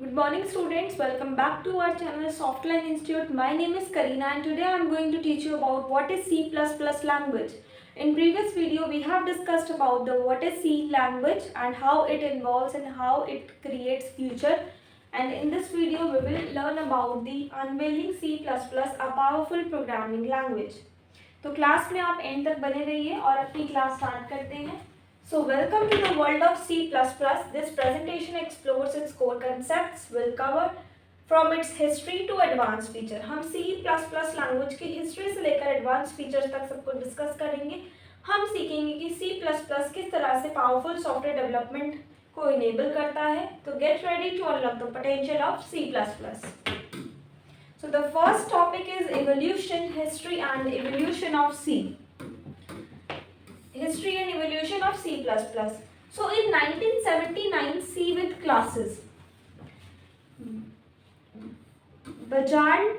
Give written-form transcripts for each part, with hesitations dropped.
Good morning students, welcome back to our channel Softline Institute. My name is Karina and today I am going to teach you about what is C++ language. In previous video we have discussed about the what is C language and how it involves and how it creates future, and in this video we will learn about the unveiling C++, a powerful programming language. तो class में आप and तक बने रहिए और अपनी class start करते हैं. So welcome to the world of C++. This presentation explores its core concepts. Will cover from its history to advanced feature. हम C++ लैंग्वेज की हिस्ट्री से लेकर एडवांस फीचर्स तक सबको डिस्कस करेंगे. हम सीखेंगे कि C++ किस तरह से पावरफुल सॉफ्टवेयर डेवलपमेंट को इनेबल करता है. तो get ready to unlock the potential of C++. So the first topic is evolution, history and evolution of C. History and evolution of C++. So in 1979, C with classes. Bertrand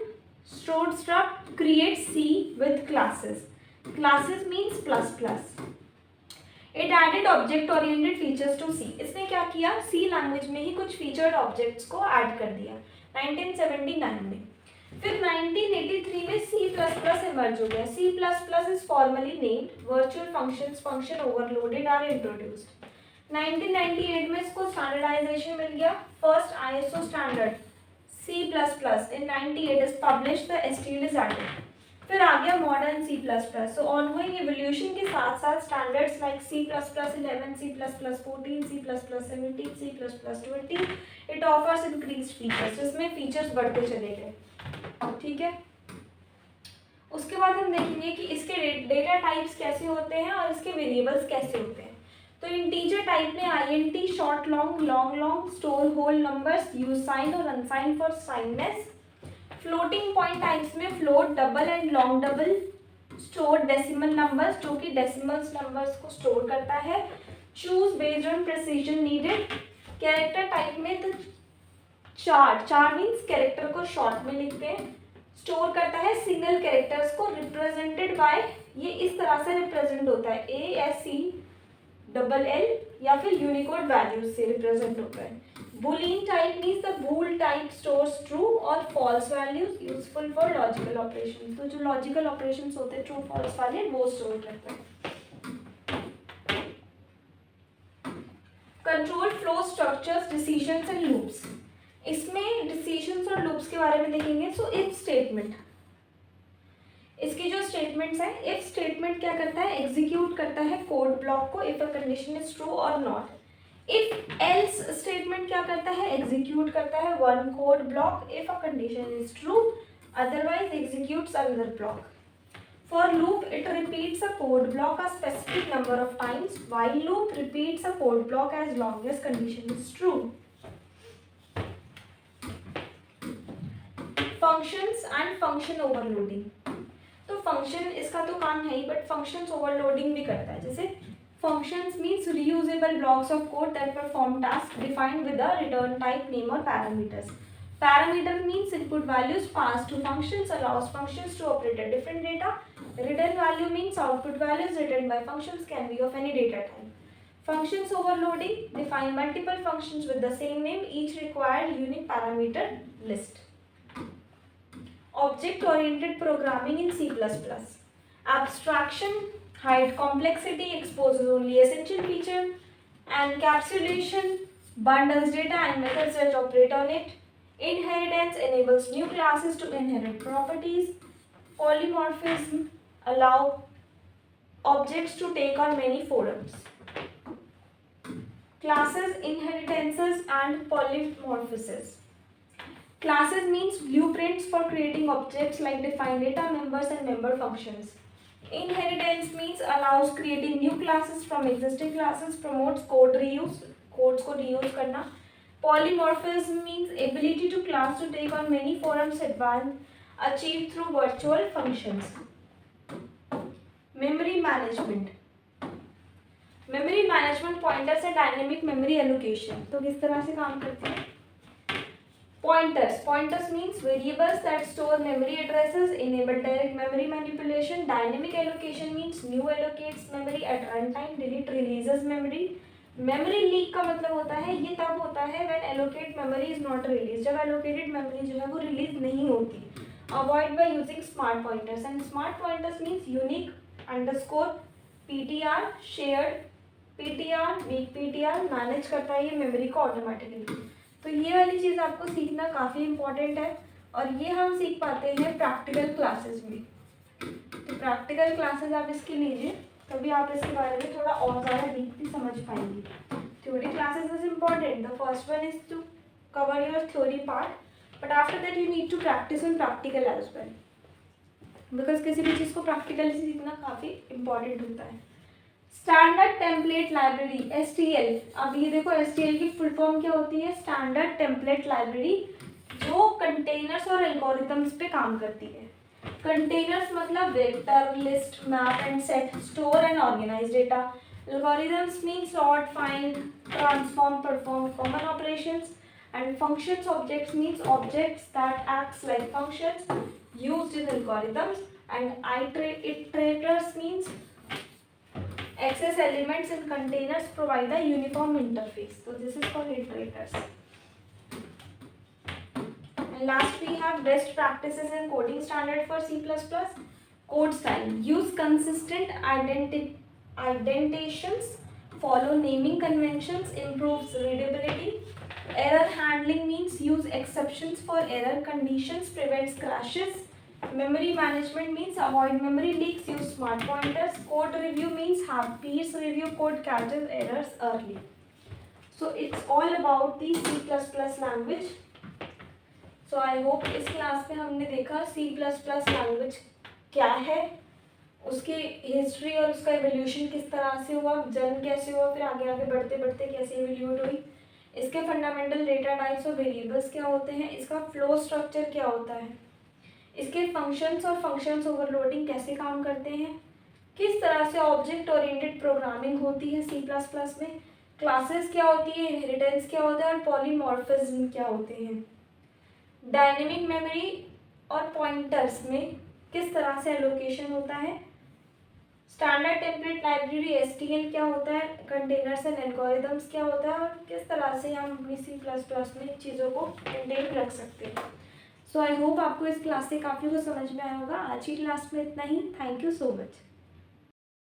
Stroustrup creates C with classes. Classes means plus plus. It added object oriented features to C. इसने क्या किया? C language में ही कुछ featured objects को add कर दिया 1979 में. फिर 1983 में C++ इमर्ज हो गया. C++ is formally named virtual functions, function overloaded are introduced. 1998 में इसको स्टैंडर्डाइजेशन मिल गया. First ISO standard C++ in 98 is published, the STL is added. फिर आ गया मॉडर्न C++. सो ऑनगोइंग एवोल्यूशन के साथ साथ standards like C++11, C++14, C++17, C++20 it offers increased features. इसमें features बढ़ते चले गए. ठीक है. उसके बाद हम देखेंगे कि इसके डेटा टाइप्स कैसे होते हैं और इसके वेरिएबल्स कैसे होते हैं. तो इंटीजर टाइप में INT, short long, long long, store whole numbers, use sign और unsign for signedness. Floating point types में float, double and long double, store decimal numbers जो कि डेसिमल्स नंबर्स को स्टोर करता है. Choose based on precision needed. Character type में तो चार मीन्स कैरेक्टर को शॉर्ट में लिखते हैं. स्टोर करता है सिंगल कैरेक्टर्स को रिप्रेजेंटेड बाय, ये इस तरह से रिप्रेजेंट होता है ASCII या फिर यूनिकोड वैल्यूज से रिप्रेजेंट होता है. Boolean type means the bool type stores true or false values useful for logical operations. तो जो logical operations होते हैं true false वाले वो स्टोर करता है. Control flow structures, decisions and loops. इसमें decisions और loops के बारे में देखेंगे. So if statement, इसकी जो स्टेटमेंट्स हैं, if स्टेटमेंट क्या करता है? एग्जीक्यूट करता है कोड ब्लॉक को if a condition is true or not. if else statement क्या करता है? एग्जीक्यूट करता है one code block if a condition is true, otherwise executes another block. For loop, it repeats a code block a specific number of times, while loop repeats a code block as long as condition is true. Functions and function overloading. तो function इसका तो काम है ही, but functions overloading भी करता है. जैसे functions means reusable blocks of code that perform tasks defined with a return type, name or parameters. Parameter means input values passed to functions, allows functions to operate at different data. Return value means output values written by functions can be of any data type. Functions overloading define multiple functions with the same name, each required unique parameter list. Object oriented programming in C++. Abstraction hide complexity, exposes only essential feature. Encapsulation bundles data and methods that operate on it. Inheritance enables new classes to inherit properties. Polymorphism allow objects to take on many forms. Classes, inheritances and polymorphisms. Classes means blueprints for creating objects like defined data, members and member functions. Inheritance means allows creating new classes from existing classes, promotes code reuse, codes को reuse करना. Polymorphism means ability to class to take on many forms achieved through virtual functions. Memory management. Memory management pointers and dynamic memory allocation. तो किस तरह से काम करते हैं? Pointers means variables that store memory addresses, enable direct memory manipulation. Dynamic allocation means new allocates memory at runtime, delete releases memory. Memory leak का मतलब होता है, ये तब होता है when allocate memory is not release, जब एलोकेटेड मेमोरी जो है वो रिलीज नहीं होती. Avoid by using smart pointers, and smart pointers means unique underscore PTR, shared PTR, weak PTR, manage करता है ये मेमोरी को ऑटोमेटिकली. तो ये वाली चीज़ आपको सीखना काफ़ी इंपॉर्टेंट है, और ये हम सीख पाते हैं प्रैक्टिकल क्लासेस में. तो प्रैक्टिकल क्लासेस आप इसकी लीजिए, तभी आप इसके बारे में थोड़ा और ज़्यादा डीपली समझ पाएंगे. Theory classes is important. The first one is to cover your theory part, but after that you need to practice in practical as well, because किसी भी चीज़ को प्रैक्टिकली सीखना काफ़ी इंपॉर्टेंट होता है. Standard template library, STL. अब ये देखो STL की फुल फॉर्म क्या होती है? स्टैंडर्ड टेम्पलेट लाइब्रेरी, जो कंटेनर्स और एल्गोरिथम्स पे काम करती है. कंटेनर्स मतलब vector, list, map and set, store and organise data. Algorithms mean sort, find, transform, perform common operations. And functions objects means objects that acts like functions used in algorithms. And iterators means access elements in containers provide a uniform interface. So this is called iterators. And last we have best practices in coding standard for C++. Code style: use consistent indentations, follow naming conventions, improves readability. Error handling means use exceptions for error conditions, prevents crashes. Memory management means avoid memory leaks, use smart pointers. Code review means have peers review code, catches errors early. So it's all about the C++ language. So I hope इस class में हमने देखा C++ language क्या है, उसकी history और उसका evolution किस तरह से हुआ, जन्म कैसे हुआ, फिर आगे आगे बढ़ते बढ़ते कैसे एवोल्यूट हुई, इसके फंडामेंटल डेटा टाइप्स और वेरिएबल्स क्या होते हैं, इसका फ्लो स्ट्रक्चर क्या होता है, इसके फंक्शंस और फंक्शंस ओवरलोडिंग कैसे काम करते हैं, किस तरह से ऑब्जेक्ट ओरिएंटेड प्रोग्रामिंग होती है C++ में, क्लासेस क्या होती है, इनहेरिटेंस क्या होता है और पॉलीमॉर्फिज्म क्या होते हैं, डायनेमिक मेमोरी और पॉइंटर्स में किस तरह से एलोकेशन होता है, स्टैंडर्ड टेम्पलेट लाइब्रेरी STL क्या होता है, कंटेनर्स एंड एल्गोरिथम्स क्या होता है, और किस तरह से हम अपनी C++ में चीज़ों को मेंटेन रख सकते हैं. सो आई होप आपको इस क्लास से काफ़ी कुछ समझ में आया होगा. आज की क्लास में इतना ही. Thank you so much.